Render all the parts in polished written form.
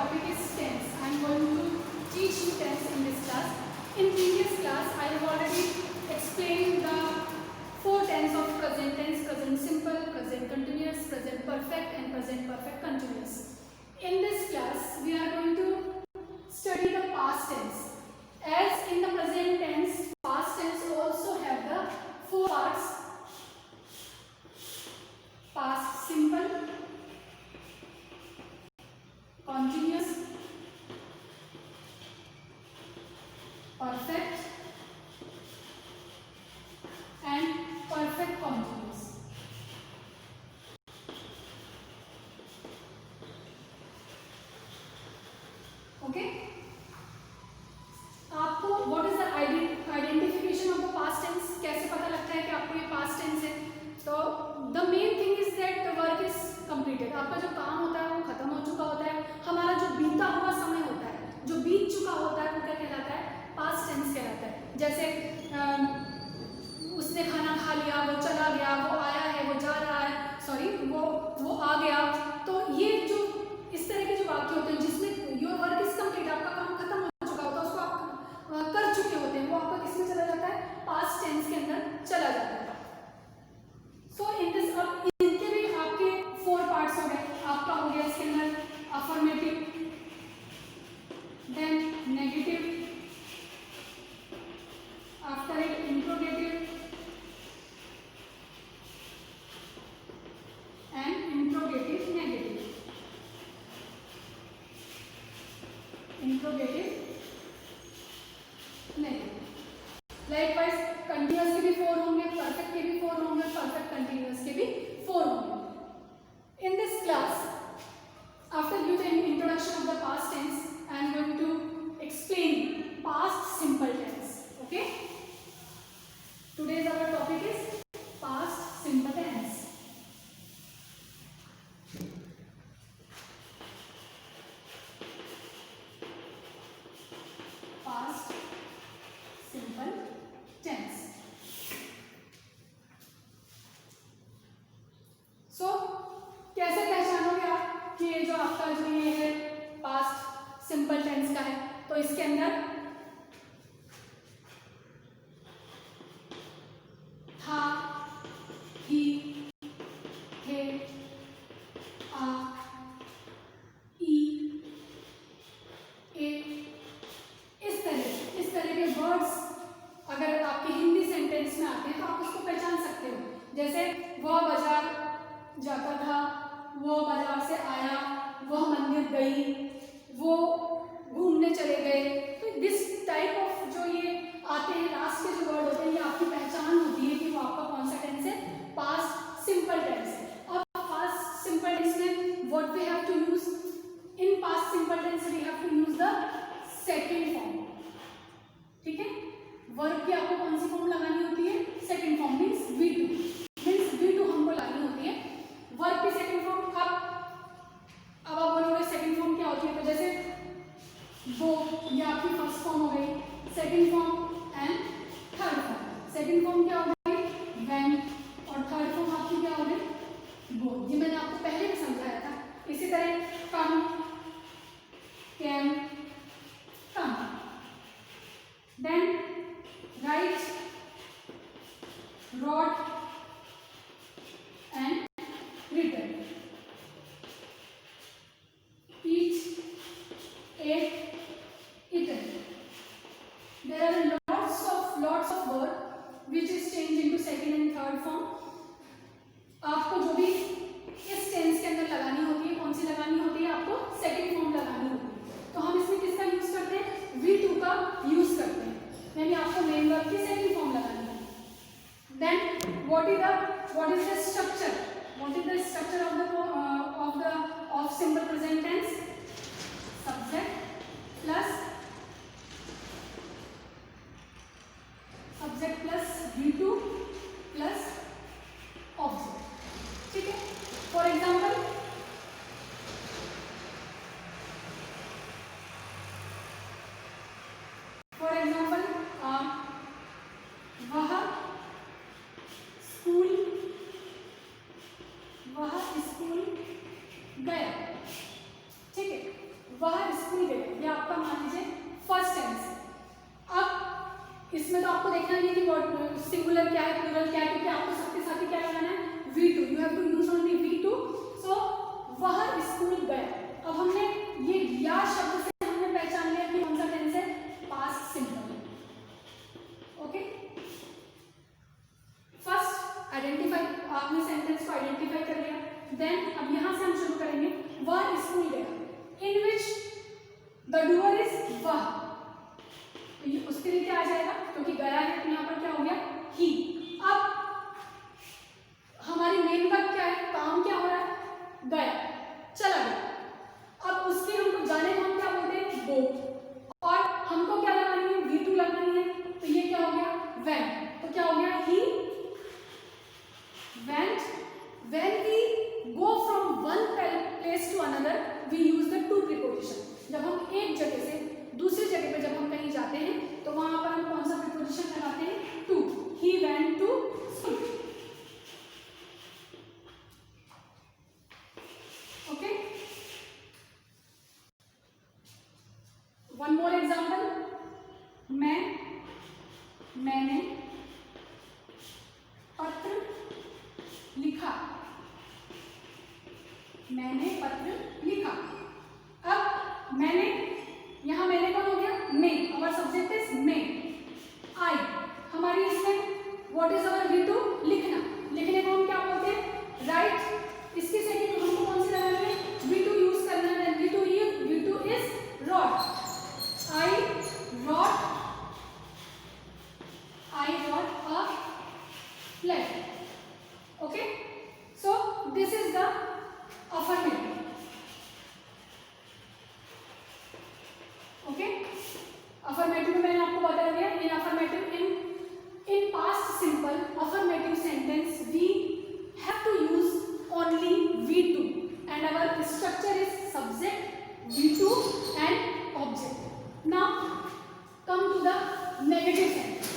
topic is tense. I am going to teach you tense in this class. In previous class, I have already explained the four tense of present tense: present simple, present continuous, present perfect, and present perfect continuous. In this class, we are going to study the past tense. As in the present tense, past tense also have the four parts: past simple, continuous, perfect, and perfect continuous. Okay? आपको what is the identification of the past tense? कैसे पता लगता है कि आपको ये past tense है? तो the main thing is that the work is completed. आपका जो काम होता है वो खत्म हो चुका होता है. हमारा जो बीता हुआ समय होता है, जो बीत चुका होता है, वो क्या कहलाता है? पास्ट टेंस कहलाता है. जैसे उसने खाना खा लिया, वो चला गया, वो आया है, वो जा रहा है, सॉरी वो आ गया. तो ये जो इस तरह के जो वाक्य होते हैं जिसमें योर वर्क इज कंप्लीट, आपका काम खत्म हो चुका होता है, उसको आप कर चुके होते हैं, वो आपका किसमें चला जाता है? पास्ट टेंस के अंदर चला जाता है. सो इन दिस, अब इनके भी आपके फोर पार्ट्स हो गए. आपका हो गया इसके अंदर affirmative, then negative, after it interrogative and interrogative negative. Interrogative negative. Likewise continuous के भी फोर होंगे, परफेक्ट के भी फोर होंगे, परफेक्ट कंटिन्यूअस के भी फोर होंगे. In this class, after giving introduction of the past tense, I am going to explain past simple tense. Okay? Today's our topic is past simple tense. Past simple tense. So, कैसे पहचानोगे आप कि ये जो आपका जो ये है पास्ट सिंपल टेंस का है? तो इसके अंदर था, ही, थे, आ, ई, ए, इस तरह के वर्ड्स अगर आपके हिंदी सेंटेंस में आते हैं तो आप उसको पहचान सकते हो. जैसे वह बाजार जाता था, वो बाजार से आया, वह मंदिर गई, वो घूमने चले गए. तो दिस टाइप ऑफ जो ये आते हैं लास्ट के जो वर्ड होते हैं, ये आपकी पहचान होती है कि वो आपका कौन सा टेंस है? पास्ट सिंपल टेंस है. अब पास्ट सिंपल टेंस में what we have to use in past simple tense? We have to use the second form. ठीक है? वर्ब की आपको कौन सी फॉर्म लगानी होती है? Second form means V2. Means V2 हमको लगानी होती है. वर्ब की सेकंड फॉर्म अब आप बोलोगे सेकंड फॉर्म क्या होती है? तो जैसे वो, ये आपकी फर्स्ट फॉर्म हो गई. Second form and third form. Second form क्या हो गई? व्हेन. और थर्ड फॉर्म आपकी क्या हो गई? वो. ये मैंने आपको पहले भी समझाया था. इसी तरह कम, कैम, कम. देन राइट, रॉड, इसमें तो आपको देखना नहीं है कि सिंगुलर क्या है प्लूरल क्या है, क्योंकि आपको सबके साथ ही क्या लगाना है, V2, you have to use only V2। So वह स्कूल गया। अब हमने ये या शब्द से हमने पहचान लिया कि कौन सा टेंस है, past simple. Okay, first identify, आपने सेंटेंस को आइडेंटिफाई कर लिया। देन अब यहां से हम शुरू करेंगे, वह स्कूल गया, इन विच द डूअर इज वह, तो ये उसके लिए क्या आ जाएगा, क्योंकि गया है तो यहाँ पर क्या हो गया, ही। अब हमारी मेन वर्क क्या है, काम क्या हो रहा है, गया, चला गया। अब उसके हमको जाने को हम क्या बोलते हैं, गो, और हमको क्या लगानी है, V2 लगानी है, तो ये क्या हो गया, वेंट, तो क्या हो गया, he went. When we go from one place to another, we use the to preposition. जब हम एक जगह से दूसरी जगह पे जब हम कहीं जाते हैं तो वहां पर हम कौन सा preposition लगाते हैं, to. He went to school. Okay. One more example. मैंने पत्र लिखा, मैंने पत्र लिखा। अब मैंने, यहां मैंने कौन हो गया, मैं, अवर सब्जेक्ट इज मैं। आई, हमारी इसमें व्हाट इज अवर V2, लिखना, लिखने को हम क्या बोलते हैं, राइट। इसकी सेकंड हमको कौन सी लगानी है, V2 यूज करना है। V2 is wrote, I wrote a flag. Okay, so this is the affirmative. Okay, affirmative में मैंने आपको बता दिया, in affirmative, in past simple affirmative sentence we have to use only V2 and our structure is subject, V2 and object. Now come to the negative sentence.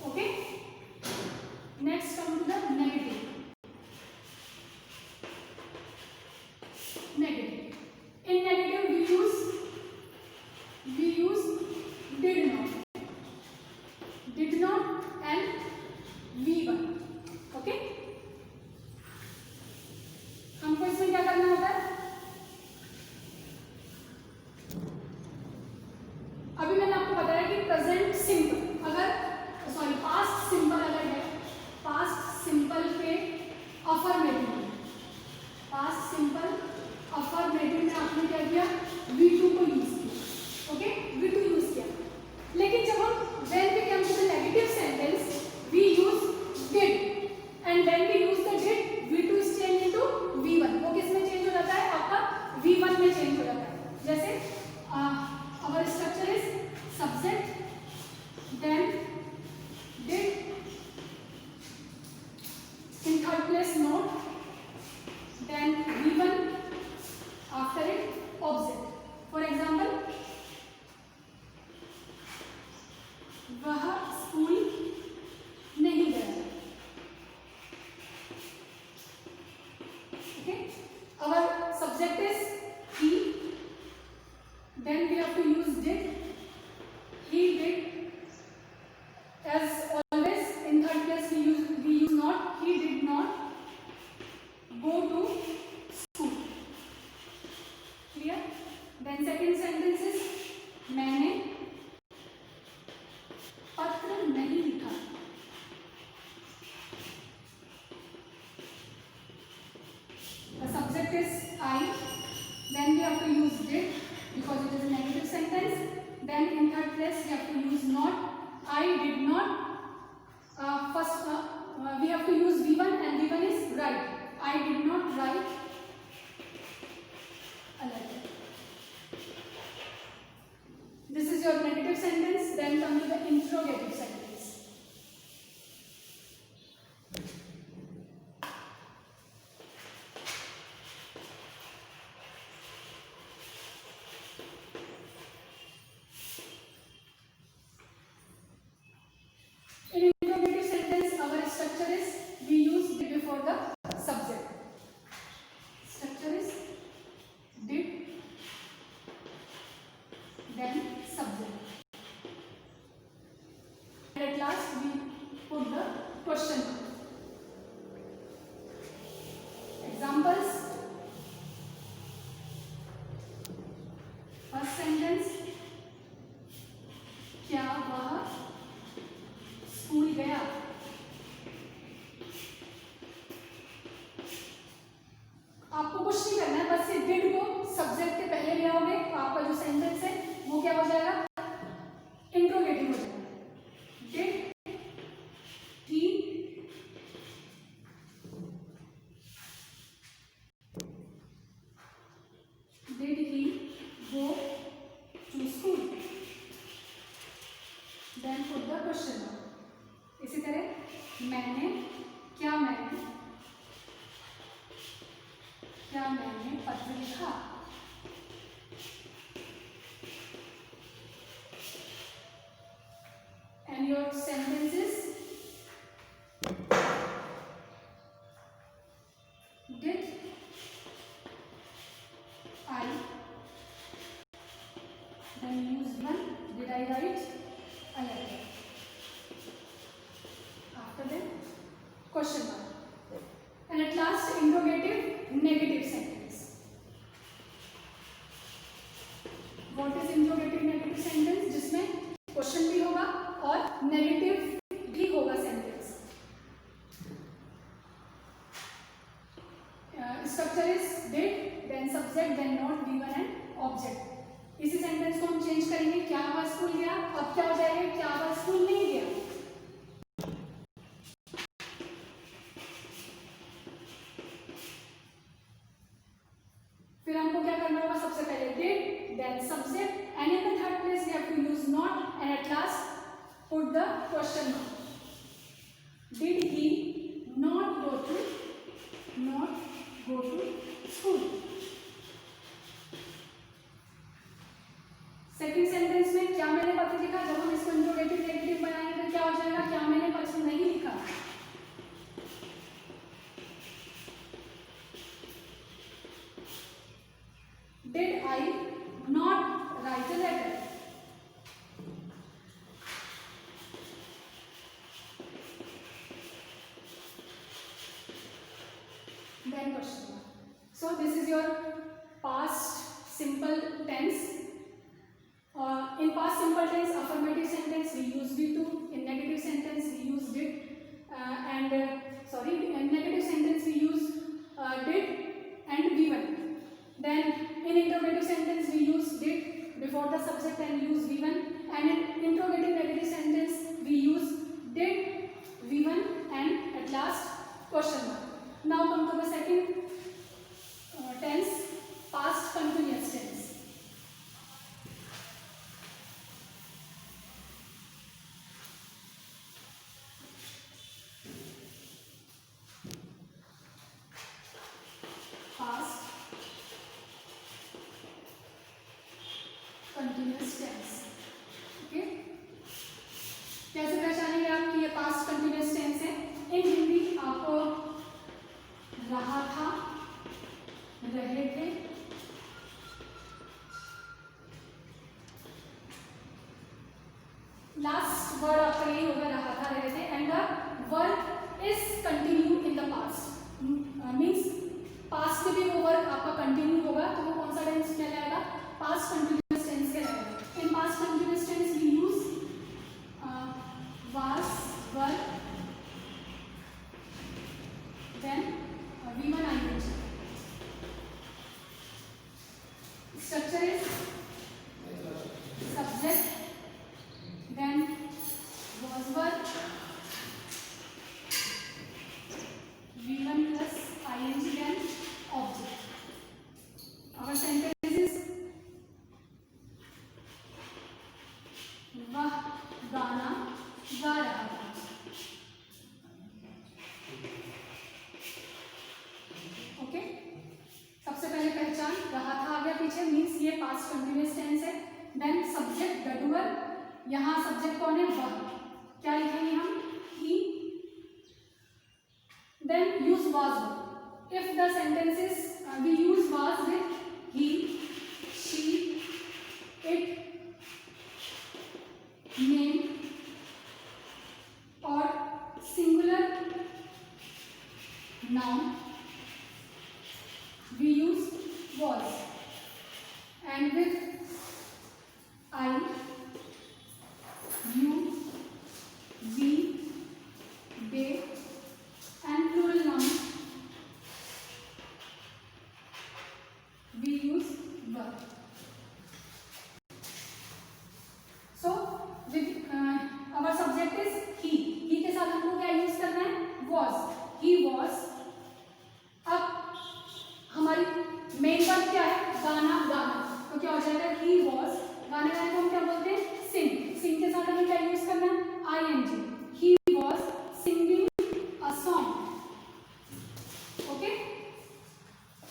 Okay, next come to the negative. Negative. In negative we use did not and V1. Okay, हमको इसमें क्या करना होता है, अभी मैंने आपको बताया कि प्रेजेंट सिंपल पास्ट सिंपल अगर है, पास्ट सिंपल के अफर्मेटिव, पास्ट सिंपल अफर्मेटिव में आपने क्या किया, V2 को यूज किया। ओके, V2 यूज किया। लेकिन जब हम when we come to the negative sentence we use did, and when we use the did V2 is changed into V1। वो किस में चेंज हो जाता है, आपका V1 में चेंज हो जाता है। जैसे our structure is subject, then did, in third place not, then V1, after it object. For example, वह स्कूल नहीं गया। Okay, our subject is he, then we have to use did, he did, as always in third place we use not, he did not go to school. Clear? Then second sentence is मैंने पत्र नहीं लिखा। The subject is I, then we have to use did because it is a negative sentence. Then in third place we have to use not, I did not, first we have to use V1 and V1 is write, I did not write a letter. This is your negative sentence. Then come to the interrogative sentence. In interrogative sentence, our structure is we use did before the subject. Structure is did, then subject. First sentence, क्या वह school गया? आपको कुछ नहीं करना है, बस ये डिड को सब्जेक्ट के पहले ले आओगे तो आपका जो सेंटेंस है वो क्या हो जाएगा? इंट्रोगेटिव हो जाएगा। Did he go to school? Then put the question mark. इसी तरह मैंने पत्र लिखा? And your sentences, did I, then use one, did I write a letter? After that, question mark. And at last, interrogative negative sentence. What is interrogative negative sentence? जिसमें question भी होगा और negative भी होगा sentence. Structure is did, then subject, then not, given and object. इसी sentence को हम change करेंगे. क्या वह स्कूल गया? अब क्या हो जाएगा? क्या वह स्कूल नहीं गया? फिर हमको क्या करना होगा? सबसे पहले did, then subject, and in the third place we have to use not, and at last put the question mark. Did he not go to school? Second sentence में क्या मैंने पत्र लिखा? जब हम इसको इंट्रोगेटिव नेगेटिव बनाएंगे तो क्या हो जाएगा? क्या मैंने पत्र नहीं लिखा? Did I not write a letter? Then question mark. So this is your past simple tense. In past simple tense, affirmative sentence we use V2. In negative sentence we use did. In negative sentence we use did and V1. Then in interrogative sentence we use did before the subject and use V1. And in interrogative negative sentence we use did, V1 and at last question mark. Now come to the second tense, past continuous tense. Past continuous tense. Okay? कैसे पहचानेंगे आप कि ये past continuous tense है? इन हिंदी आपको रहा था, रहे थे, लास्ट वर्ड आपका यही होगा, रहा था, रहे थे. And the work is continue in the past. Means past में भी वो वर्क आपका कंटिन्यू होगा, तो वो कौन सा टेंस में आएगा? पास्ट कंटिन्यूअस टेंस के रहेगा. In past continuous tense we use was, were, then V1 ing. Structure is subject, then was, were, V1 plus ing, then object. Our sentence is वह गाना गा रहा था. ओके, सबसे पहले पहचान, रहा था आ गया पीछे, मीन्स ये पास्ट कंटिन्यूअस टेंस है. देन सब्जेक्ट द डूअर, यहाँ सब्जेक्ट कौन है? वह. क्या लिखेंगे हम? He. Then use was. If the sentences we use was with he, she, it, name or singular noun we use was. And with का। So our subject is he के साथ हमको क्या यूज करना है, वॉज, ही वॉज। अब हमारी main verb क्या है, गाना गाना, तो क्या हो जाएगा, ही वॉज, गाना गाने को हम क्या बोलते हैं, सिंग, सिंग के साथ हमें क्या यूज करना है, ing, he was singing a song, okay.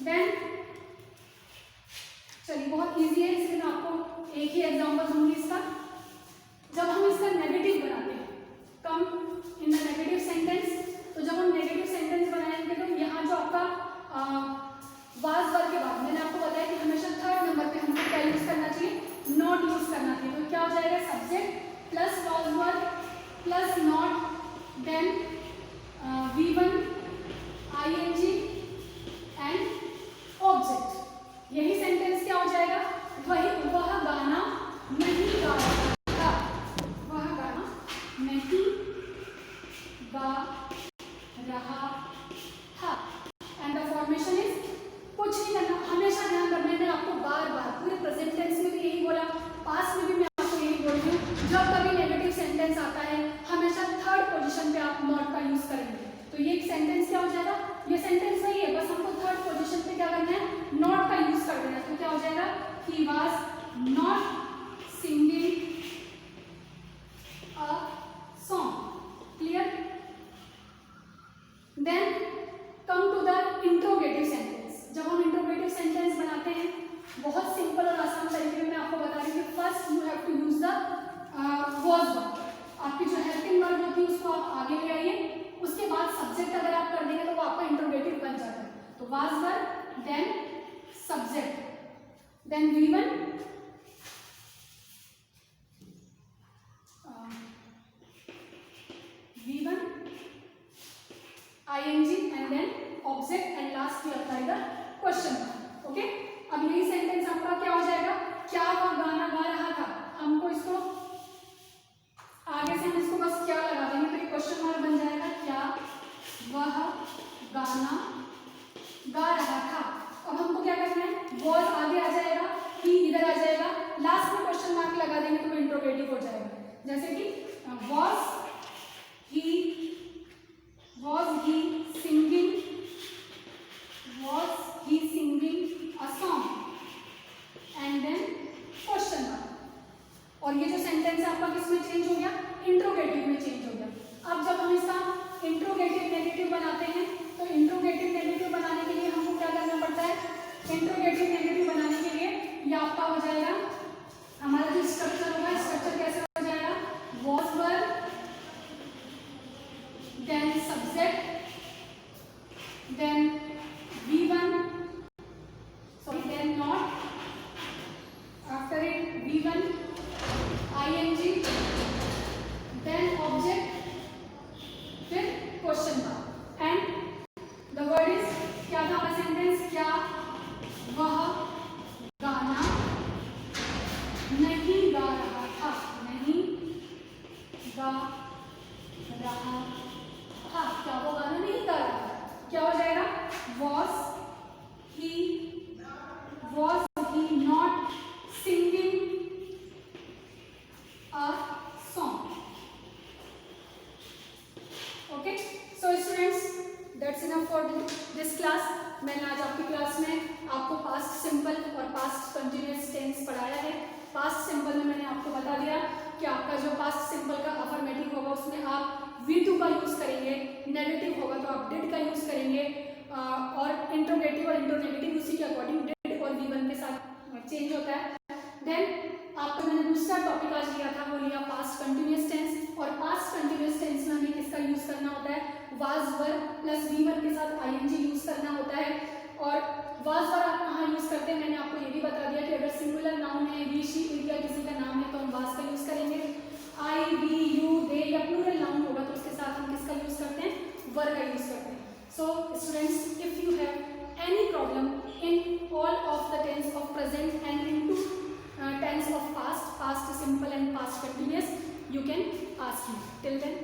Then चलिए बहुत इजी है, इसलिए मैं आपको एक ही एग्जांपल दूंगी इसका। जब हम इसका नेगेटिव बनाते हैं, कम इन द नेगेटिव सेंटेंस, तो जब हम नेगेटिव सेंटेंस बनाएंगे तो यहाँ जो आपका वाज वर्ब के बाद मैंने आपको बताया कि हमेशा थर्ड नंबर पे हमको क्या यूज करना चाहिए, नॉट यूज करना चाहिए। तो क्या हो जाएगा, subject plus was verb plus not, then V1 ing and object. यही सेंटेंस क्या हो जाएगा, वह गाना नहीं गा रहा था, वह गाना नहीं गा रहा था। एंड द फॉर्मेशन इज, कुछ नहीं करना, हमेशा ध्यान रखना। मैंने आपको बार बार पूरे प्रेजेंट टेंस में भी यही बोला, पास्ट में भी मैं आपको यही बोल रही हूँ, जब कभी नेगेटिव सेंटेंस आता है हमेशा थर्ड पोजीशन पे आप नॉट का यूज करेंगे। तो ये सेंटेंस क्या हो जाएगा, ये सेंटेंस वही है, बस हमको थर्ड पोजीशन पे क्या करना है, नॉट का यूज कर देना है। तो क्या हो जाएगा, he was not singing a song, clear. Then come to the interrogative sentence. जब हम इंट्रोगेटिव सेंटेंस बनाते हैं, बहुत सिंपल और आसान तरीके में मैं आपको बता रही हूँ कि first you have to use the was verb. आपकी जो हेल्पिंग वर्ब होती है उसको आप आगे ले आइए, उसके बाद सब्जेक्ट अगर आप कर देंगे तो वो आपका इंट्रोगेटिव बन जाता है। तो was verb, then subject, then V1 ing and then object and last we apply the question mark, okay. अब यही सेंटेंस आपका क्या हो जाएगा, क्या वह गाना गा रहा था, हमको इसको आगे से हम इसको बस क्या लगा देंगे तो ये क्वेश्चन मार्क बन जाएगा, क्या वह गाना गा रहा था। अब हमको क्या करना है, वॉज आगे आ जाएगा, ही इधर आ जाएगा, लास्ट में क्वेश्चन मार्क लगा देंगे तो वो इंट्रोगेटिव हो जाएगा। जैसे कि was he singing a song and then question mark। और ये जो सेंटेंस है आपका किसमें चेंज हो गया, इंट्रोगेटिव में चेंज हो गया। अब जब हम इसका इंट्रोगेटिव नेगेटिव बनाते हैं तो इंट्रोगेटिव नेगेटिव बनाने के लिए हमको क्या करना पड़ता है, इंट्रोगेटिव नेगेटिव बनाने के लिए ये आपका हो जाएगा, हमारा जो स्ट्रक्चर होगा, स्ट्रक्चर कैसे हो जाएगा, was verb, then subject, then V1, sorry, then not, after it V1 ing, then object, फिर question mark and the word is, क्या था हमारा सेंटेंस, क्या वह गाना नहीं गा रहा था, नहीं गा रहा था, क्या वो गाना नहीं गा रहा था, क्या हो जाएगा, was he not singing a song, okay। So students, that's enough for this class। मैंने आज आपकी क्लास में आपको पास्ट सिंपल और पास्ट कंटिन्यूअस टेंस पढ़ाया है। पास्ट सिंपल में मैंने आपको बता दिया कि आपका जो पास्ट सिंपल का अफर्मेटिव होगा उसमें आप V2 का यूज करेंगे, नेगेटिव होगा तो आप डिड का यूज करेंगे, और इंट्रोगेटिव और इंट्रोनेगेटिव उसी के अकॉर्डिंग डिड और V1 के साथ चेंज होता है। देन आपको मैंने दूसरा टॉपिक आज लिया था, वो लिया पास्ट कंटिन्यूअस टेंस। और पास्ट कंटिन्यूअस टेंस में हमें किसका यूज करना होता है, वाज वर्ब प्लस V1 के साथ ing यूज करना होता है। और वाज वर्ब आप कहाँ यूज करते हैं, मैंने आपको ये भी बता दिया कि अगर सिंगुलर नाउन है, वी शी इट या किसी का नाम है तो हम वाज का यूज करेंगे। आई वी यू दे या प्लूरल नाउन होगा तो उसके साथ हम किसका यूज करते हैं, वर का यूज करते हैं। So students, if you have any problem in all of the tense of present and into tense of past, past simple and past continuous, you can ask me. Till then